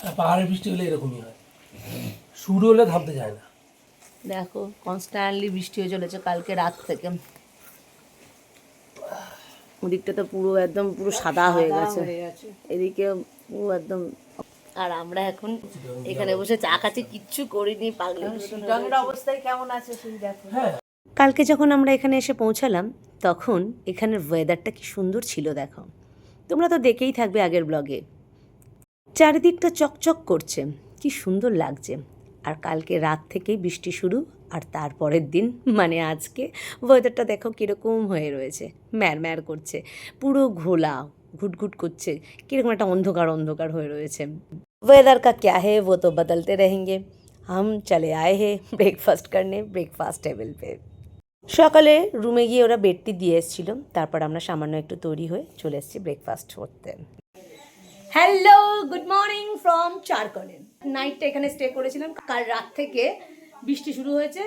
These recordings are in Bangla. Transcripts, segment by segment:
আর পাহাড়ের বৃষ্টি হলে এরকমই হয়, শুরু হলে থামতে যায় না। দেখো কনস্ট্যান্টলি বৃষ্টি হয়ে চলেছে কালকে রাত থেকে। ওদিকটা তো পুরো একদম পুরো সাদা হয়ে গেছে, এদিকে পুরো একদম। আর আমরা এখন এখানে বসে চা খাচ্ছি, কিচ্ছু করিনি, পাগলি রঙের অবস্থায় কেমন আছে সেই দেখো। কালকে যখন আমরা এখানে এসে পৌঁছালাম তখন এখানের ওয়েদারটা কি সুন্দর ছিল দেখো, তোমরা তো দেখেই থাকবে আগের ব্লগে। চারিদিকটা চকচক করছে, কি সুন্দর লাগছে। আর কালকে রাত থেকেই বৃষ্টি শুরু, আর তারপরের দিন মানে আজকে ওয়েদারটা দেখো কীরকম হয়ে রয়েছে, ম্যার করছে, পুরো ঘোলা, ঘুটঘুট করছে, কীরকম একটা অন্ধকার অন্ধকার হয়ে রয়েছে। ওয়েদার কা ক্যা হে वो तो बदलते रहेंगे। हम चले आए हैं ব্রেকফাস্ট करने ব্রেকফাস্ট টেবিল পে। সকালে রুমে গিয়ে ওরা বেডটি দিয়ে এসেছিলো, তারপর আমরা সামান্য একটু তৈরি হয়ে চলে এসেছি ব্রেকফাস্ট করতে। হ্যালো, গুড মর্নিং ফ্রম চারকোলে। নাইটটা এখানে স্টে করেছিলাম। কাল রাত থেকে বৃষ্টি শুরু হয়েছে,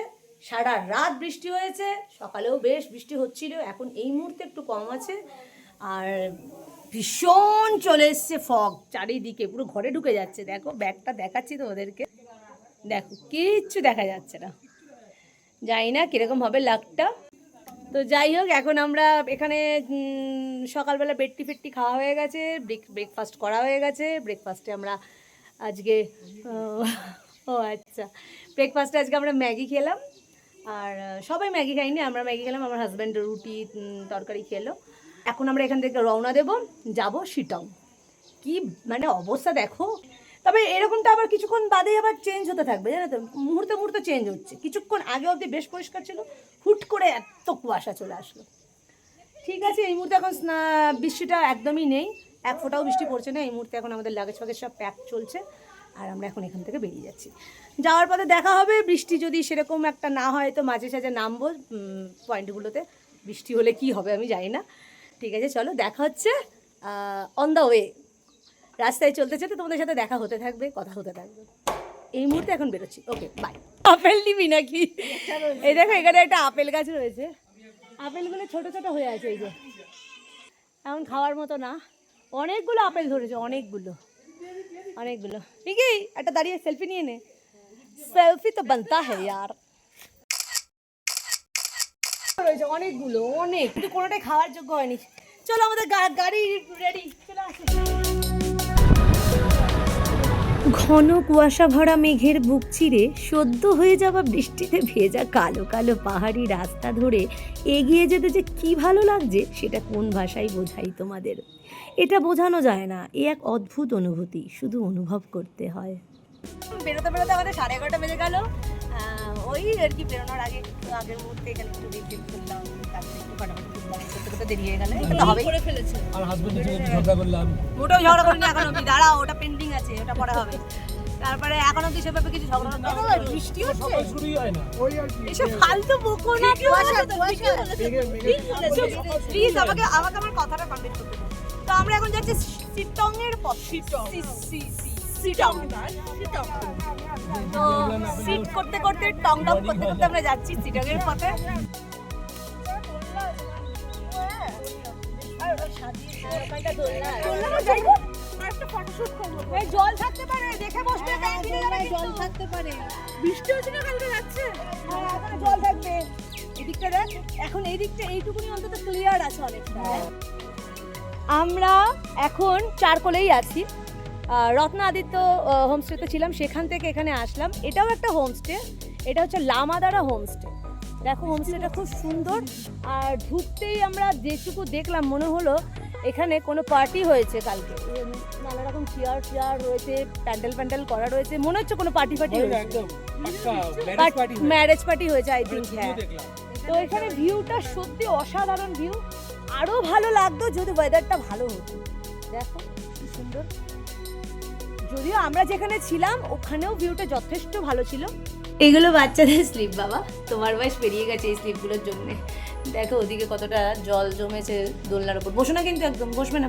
সারা রাত বৃষ্টি হয়েছে, সকালেও বেশ বৃষ্টি হচ্ছিল, এখন এই মুহূর্তে একটু কম আছে। আর ভীষণ চলে এসছে ফগ, চারিদিকে পুরো ঘরে ঢুকে যাচ্ছে। দেখো ব্যাগটা দেখাচ্ছি তো ওদেরকে, দেখো কিচ্ছু দেখা যাচ্ছে না, জানি না কীরকম হবে লাকটা। তো যাই হোক, এখন আমরা এখানে সকালবেলা বেডটি ফেডটি খাওয়া হয়ে গেছে, ব্রেকফাস্ট করা হয়ে গেছে। ব্রেকফাস্টে আমরা আজকে ও আচ্ছা, ব্রেকফাস্টে আজকে আমরা ম্যাগি খেলাম। আর সবাই ম্যাগি খাইনি, আমরা ম্যাগি খেলাম, আমার হাজব্যান্ড রুটি তরকারি খেলো। এখন আমরা এখান থেকে রওনা দেবো, যাব শিটং। কি মানে অবস্থা দেখো। তবে এরকমটা আবার কিছুক্ষণ বাদেই আবার চেঞ্জ হতে থাকবে, জানো তো, মুহূর্তে মুহূর্তে চেঞ্জ হচ্ছে। কিছুক্ষণ আগে অবধি বেশ পরিষ্কার ছিল, হুট করে এত কুয়াশা চলে আসলো। ঠিক আছে, এই মুহূর্তে এখন বৃষ্টিটা একদমই নেই, এক ফোঁটাও বৃষ্টি পড়ছে না এই মুহূর্তে। এখন আমাদের লাগেজ ফাগেজ সব প্যাক চলছে, আর আমরা এখন এখান থেকে বেরিয়ে যাচ্ছি। যাওয়ার পথে দেখা হবে, বৃষ্টি যদি সেরকম একটা না হয় তো মাঝে সাঝে নামবো পয়েন্টগুলোতে। বৃষ্টি হলে কি হবে আমি জানি না। ঠিক আছে, চলো দেখা হচ্ছে অন দ্য ওয়ে। রাস্তায় চলতে চলতে তোমাদের সাথে দেখা হতে থাকবে, কথা হতে থাকবে। এই মুহূর্তে এখন বেরোচ্ছি, ওকে বাই। আপেল নিবি নাকি? এই দেখো এখানে একটা আপেল গাছ রয়েছে, আপেলগুলো ছোট ছোট হয়ে আছে, এই যে এখন খাওয়ার মতো না। অনেকগুলো আপেল ধরেছে, অনেকগুলো অনেকগুলো। ঠিকই, একটা দাঁড়িয়ে সেলফি নিয়ে নে, সেলফি তো বানতা হ্যায় ইয়ার। রয়েছে অনেকগুলো, অনেক, কিন্তু কোনোটাই খাওয়ার যোগ্য হয়নি। চলো আমাদের গাড়ি রেডি, চলে আসি। ঘন কুয়াশা ভরা মেঘের বুক চিরে সদ্য হয়ে যাওয়া বৃষ্টিতে ভেজা কালো কালো পাহাড়ি রাস্তা ধরে এগিয়ে যেতে যে কি ভালো লাগছে সেটা কোন ভাষায় বোঝাই তোমাদের। এটা বোঝানো যায় না, এ এক অদ্ভুত অনুভূতি, শুধু অনুভব করতে হয়। বেরোতে বেরোতে আমাদের 11:30 বেজে গেল। ওই আর কি, বেরোনোর আগে আগের মুহূর্তে এখানে একটু রিফিল করলাম, তারপরে একটু ফাটাফাটি করতে করতে দেরি হয়ে গেল। এটা হবেই করে ফেলেছে। আর হাজবেন্ডের সাথে ঝগড়া করলাম, মোটেও ঝগড়া করিনি এখন অবধি, দাঁড়াও ওটা পেন্ডিং আছে, ওটা পরে হবে। তারপরে এখন অবধি সেভাবে কিছু ঝগড়া না, বৃষ্টি হচ্ছে, শুরুই হয় না, ওই আর কি এসব ফালতু বকো না। প্লিজ আমাকে আমার কথাটা কমপ্লিট করতে দিন। তো আমরা এখন যাচ্ছি শিটং এর পথে। শিটং তো সিট করতে করতে টং টং করতে করতে আমরা যাচ্ছি শিটং এর পথে। জল থাকতে পারে, দেখে বসতে, জল থাকতে পারে, বৃষ্টি হচ্ছে না কালকে যাচ্ছে, জল থাকবে। এদিকটা দেখ, এখন এই দিকটা এইটুকুনি অন্তত ক্লিয়ার আছে অনেকটা। আমরা এখন চারকোলেই আছি, রত্না আদিত্য হোমস্টেতে ছিলাম, সেখান থেকে এখানে আসলাম। এটাও একটা হোমস্টে, এটা হচ্ছে লামাদারা হোমস্টে। দেখো হোমস্টেটা খুব সুন্দর। আর ঢুকতেই আমরা যেটুকু দেখলাম মনে হলো এখানে কোনো পার্টি হয়েছে কালকে, নানা রকম চেয়ার রয়েছে, প্যান্ডেল করা রয়েছে, মনে হচ্ছে কোনো পার্টি ম্যারেজ পার্টি হয়েছে আই থিঙ্ক। হ্যাঁ, তো এখানে ভিউটা সত্যি অসাধারণ ভিউ, আরও ভালো লাগতো যদি ওয়েদারটা ভালো হতো। দেখো কি সুন্দর, যদিও আমরা যেখানে ছিলাম ওখানেও ভিউটা যথেষ্ট ভালো ছিল। এগুলো বাচ্চাদের স্লিপ বাবা, তোমার বয়স পেরিয়ে গেছে এই স্লিপগুলোর জন্য। দেখো ওদিকে কতটা জল জমেছে দোলনার উপর, বসো না কিন্তু, একদম বসবে না।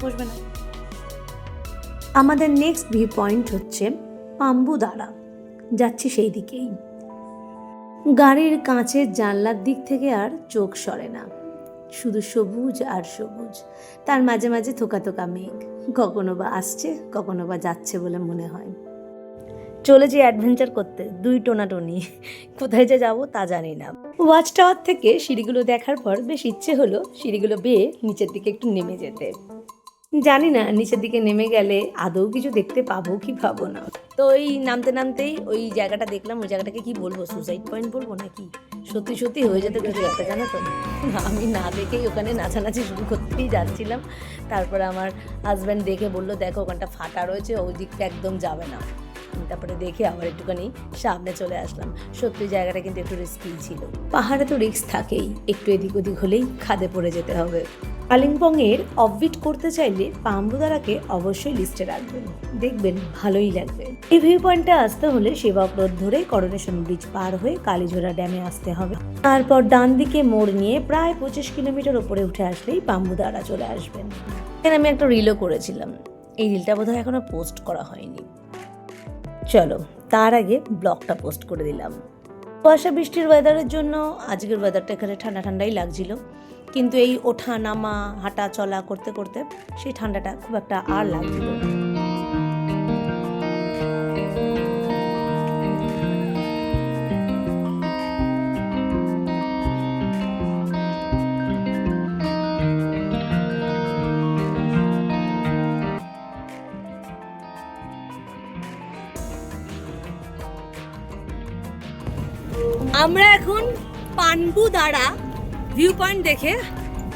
আমাদের নেক্সট ভিউ পয়েন্ট হচ্ছে পাম্বুদারা, যাচ্ছি সেই দিকেই। গাড়ির কাঁচের জানলার দিক থেকে আর চোখ সরে না, শুধু সবুজ আর সবুজ, তার মাঝে মাঝে থোকা থোকা মেঘ, কখনো বা আসছে কখনো বা যাচ্ছে বলে মনে হয়। চলেছি অ্যাডভেঞ্চার করতে, 2 টোনাটুনি। কোথায় যে যাবো তা জানি না। ওয়াচ টাওয়ার থেকে সিঁড়িগুলো দেখার পর বেশ ইচ্ছে হলো সিঁড়িগুলো বেয়ে নিচের দিকে একটু নেমে যেতে। জানি না নিচের দিকে নেমে গেলে আদৌ কিছু দেখতে পাবো কি পাবো না। তো ওই নামতে নামতেই ওই জায়গাটা দেখলাম। ওই জায়গাটাকে কি বলবো, সুসাইড পয়েন্ট বলবো নাকি? সত্যি সত্যি হয়ে যেত কিছু একটা, জানো তো। আমি না দেখেই ওখানে নাচানাচি শুরু করতেই যাচ্ছিলাম। তারপরে আমার হাজব্যান্ড দেখে বললো, দেখো ওখানটা ফাটা রয়েছে, ওই দিকটা একদম যাবে না। তারপরে দেখে আবার একটুখানি সামনে চলে আসলাম। সত্যি জায়গাটা কিন্তু একটু রিস্কি ছিল। পাহাড়ে তো রিস্ক থাকেই, একটু এদিক ওদিক হলেই খাদে পড়ে যেতে হবে। কালিম্পংয়ের অফবিট করতে চাইলে পাম্বুদারাকে অবশ্যই লিস্টে রাখবেন, দেখবেন ভালোই লাগবে। এই ভিউ পয়েন্টে আসতে হলে সেবক রোড ধরে করোনেশন ব্রিজ পার হয়ে কালীঝোড়া ড্যামে আসতে হবে। তারপর ডান দিকে মোড় নিয়ে প্রায় 25 কিলোমিটার উপরে উঠে আসলেই পাম্বুদারা চলে আসবেন। এখানে আমি একটা রিলও করেছিলাম, এই রিলটা বোধহয় এখনো পোস্ট করা হয়নি। চলো তার আগে ব্লগটা পোস্ট করে দিলাম। কুয়াশা বৃষ্টির ওয়েদারের জন্য আজকের ওয়েদারটা এখানে ঠান্ডা ঠান্ডাই লাগছিল, কিন্তু এই ওঠা নামা হাঁটা চলা করতে করতে সেই ঠান্ডাটা খুব একটা আর লাগছিল। আমরা এখন পাম্বুদারা ভিউ পয়েন্ট দেখে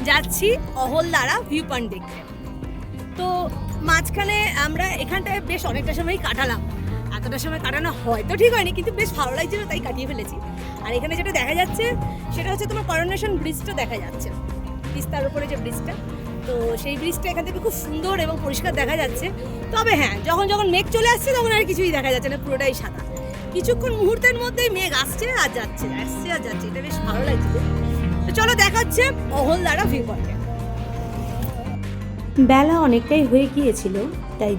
যাচ্ছি অহলদারা ভিউ পয়েন্ট দেখতে। তো মাঝখানে আমরা এখানটায় বেশ অনেকটা সময় কাটালাম। এতটা সময় কাটানো হয়তো ঠিক হয়নি, কিন্তু বেশ ভালো লাগছিল তাই কাটিয়ে ফেলেছি। আর এখানে যেটা দেখা যাচ্ছে সেটা হচ্ছে তোমার করোনেশন ব্রিজটা দেখা যাচ্ছে, তিস্তার উপরে যে ব্রিজটা। তো সেই ব্রিজটা এখান থেকে খুব সুন্দর এবং পরিষ্কার দেখা যাচ্ছে। তবে হ্যাঁ, যখন যখন মেঘ চলে আসছে তখন আর কিছুই দেখা যাচ্ছে না, পুরোটাই সাদা। কিছুক্ষণ মুহূর্তের মধ্যেই মেঘ আসছে আর যাচ্ছে, আসছে আর যাচ্ছে, এটা বেশ ভালো লাগছে। তো চলো দেখা হচ্ছে অহলদারা ভিউ পয়েন্টে। বেলা অনেকটাই হয়ে গিয়েছিল, তাই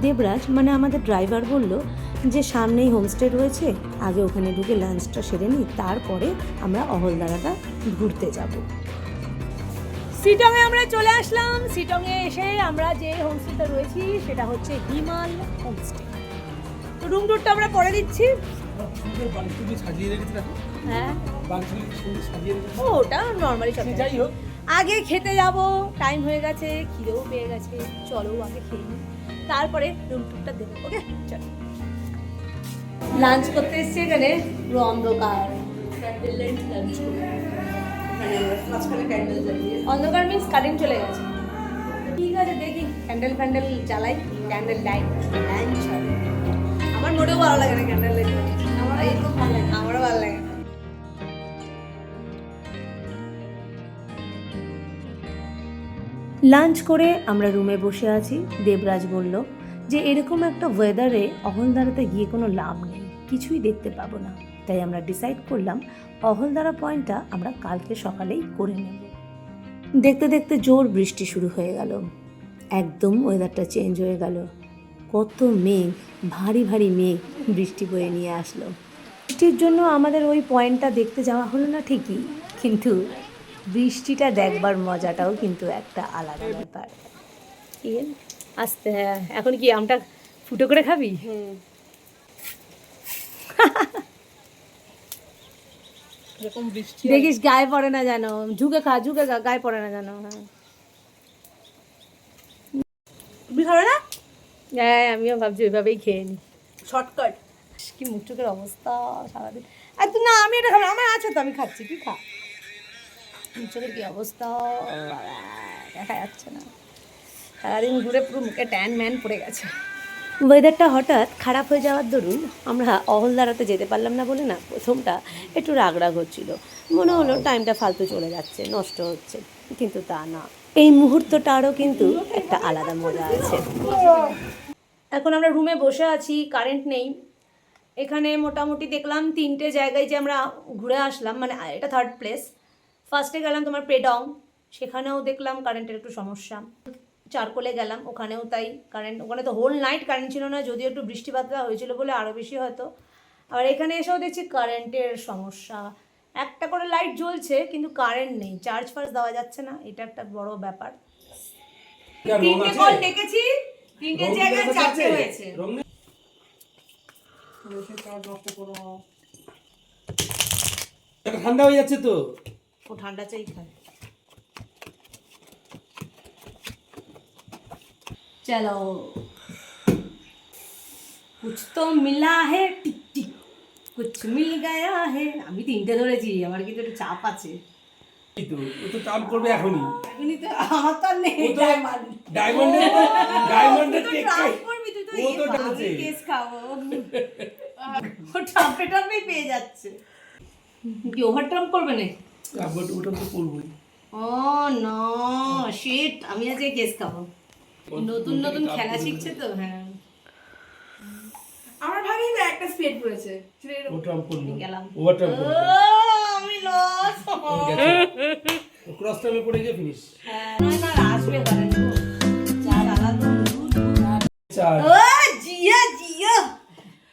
দেবরাজ মানে আমাদের ড্রাইভার বলল যে সামনেই হোমস্টে রয়েছে, আগে ওখানে ঢুকে লাঞ্চটা সেরে নিই, তারপরে আমরা অহলদারাটা ঘুরতে যাব। সিটংয়ে আমরা চলে আসলাম। সিটংয়ে এসে আমরা যে হোমস্টেতে রয়েছি সেটা হচ্ছে হিমাল হোমস্টে। তো রুম টুরটা আমরা পরে দিচ্ছি। হ্যাঁ, ওটা নর্মালি সব যাই হোক। আগে খেতে যাব, টাইম হয়ে গেছে, খিদেও পেয়ে গেছে, চলো আগে খেয়ে নিই, তারপরে রুম টুরটা দেবো। ওকে চলো। লাঞ্চ করতে এসছি এখানে, পুরো অন্ধকার, ক্যান্ডেল লাইট লাঞ্চ করবো। অন্ধকার মিন্স কারেন্ট চলে গেছে। ঠিক আছে, দেখি ক্যান্ডেল ফ্যান্ডেল জ্বালাই, ক্যান্ডেল লাইট লাঞ্চ হবে। আমার মোটেও ভালো লাগে না ক্যান্ডেল লাইট, আমার একদম ভালো লাগে, আমারও ভালো লাগে। লাঞ্চ করে আমরা রুমে বসে আছি। দেবরাজ বলল যে এরকম একটা ওয়েদারে অহলদারাতে গিয়ে কোনো লাভ নেই, কিছুই দেখতে পাবো না। তাই আমরা ডিসাইড করলাম অহলদারা পয়েন্টটা আমরা কালকে সকালেই করে নেব। দেখতে দেখতে জোর বৃষ্টি শুরু হয়ে গেল, একদম ওয়েদারটা চেঞ্জ হয়ে গেল। কত মেঘ, ভারী ভারী মেঘ বৃষ্টি বয়ে নিয়ে আসলো। বৃষ্টির জন্য আমাদের ওই পয়েন্টটা দেখতে যাওয়া হলো না ঠিকই, কিন্তু বৃষ্টিটা দেখবার মজাটাও কিন্তু একটা আলাদা ব্যাপার। আসতে হ্যাঁ, এখন কি আমটা ফুটো করে খাবি? দেখিস গায়ে পড়ে না যেন, ঝুঁকে খা, গায়ে পড়ে না যেন। হ্যাঁ, হ্যাঁ আমিও ভাবছি ওইভাবেই খেয়ে নি, শর্টকাট। কি মুখ চোখের অবস্থা সারাদিন। আর তুই না, আমি এটা খাবো, আমার আছে তো, আমি খাচ্ছি, তুই খা। মুখ চোখের কি অবস্থা দেখা যাচ্ছে না, সারাদিন ঘুরে পুরো মুখে ট্যান ম্যান পড়ে গেছে। ওয়েদারটা হঠাৎ খারাপ হয়ে যাওয়ার দরুন আমরা অহলদারাতে যেতে পারলাম না বলে না প্রথমটা একটু রাগ হচ্ছিল, মনে হলো টাইমটা ফালতু চলে যাচ্ছে, নষ্ট হচ্ছে, কিন্তু তা না, এই মুহূর্তটারও কিন্তু একটা আলাদা মজা আছে। এখন আমরা রুমে বসে আছি, কারেন্ট নেই। এখানে মোটামুটি দেখলাম 3টে জায়গায় যে আমরা ঘুরে আসলাম, মানে এটা 3rd প্লেস। ফার্স্টে গেলাম তোমার পেডং, সেখানেও দেখলাম কারেন্টের একটু সমস্যা। চারকোলে গেলাম, ওখানেও তাই কারেন্ট, ওখানে তো হোল নাইট কারেন্ট ছিল না, যদিও একটু বৃষ্টিপাতটা হয়েছিল বলে আরও বেশি হয়তো। আর এখানে এসেও দেখছি কারেন্টের সমস্যা, একটা করে লাইট জ্বলছে কিন্তু কারেন্ট নেই, চার্জ ফার্জ দেওয়া যাচ্ছে না, এটা একটা বড় ব্যাপার। 3টে কল ডেকেছি, 3টে জায়গায় 4টে হয়েছে। এটা ঠান্ডা হয়ে যাচ্ছে তো। ও ঠান্ডা চাই খায়। চলো कुछ तो मिला है टिक टिक कुछ मिल गया है। আমি তিনটে ধরেছি, আমার কিন্তু একটু চাপ আছে। এই তো ও তো টান করবে এখনই। এখনই তো আমার তো আর নেই ও তো ডায়মন্ড। ডায়মন্ডের টেক ট্রাই করবি তুই তো, ও তো এই টানছে। আমি কেস খাবো। ও ট্রাম্পে ট্রাম্পেই পেয়ে যাচ্ছে। কি ওভার ট্রাম্প করবে না? আবার ওটা তো করবই। ও নো শিট, আমি আজকে কেস খাবো। নতুন নতুন খেলা শিখছে তো। হ্যাঁ আমার ভাগেই না একটা স্পেড পড়েছে সেটা ও ট্রাম্প করলো। গেলাম। ওভার ট্রাম্প ও করলো। আমি লস। ক্রস টাইমে পড়ে গিয়ে ফিনিশ। হ্যাঁ না আসবে ঘরে তো। চার আলাদা দুধ। 4 ও জিয়া জিয়া,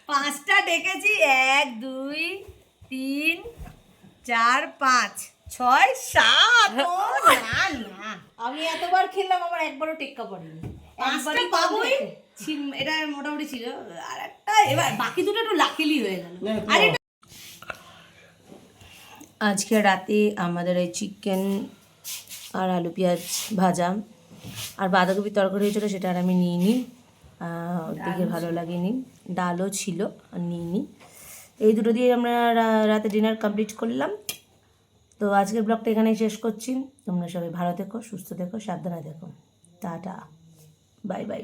5টা ডেকেছি। 1 2 3 4 5 6 7। ও না না, আমি এতবার খেললাম আমার একবারও টেক্কা পড়েনি। 5টা পাবোই। এটা মোটামুটি ছিল। আর একটা এবার বাকি দুটো একটু লাকিলি হয়ে গেল। আর এটা আজকে রাতে আমাদের এই চিকেন আর আলু পেঁয়াজ ভাজা আর বাঁধাকপি তরকারি হয়েছিল, সেটা আর আমি নিইনি, দেখে ভালো লাগেনি। ডালও ছিল আর নিইনি। এই দুটো দিয়ে আমরা রাতে ডিনার কমপ্লিট করলাম। তো আজকের ব্লগটা এখানেই শেষ করছি। তোমরা সবাই ভালো থেকো, সুস্থ থেকো, সাবধানে থেকো। Tata, bye bye.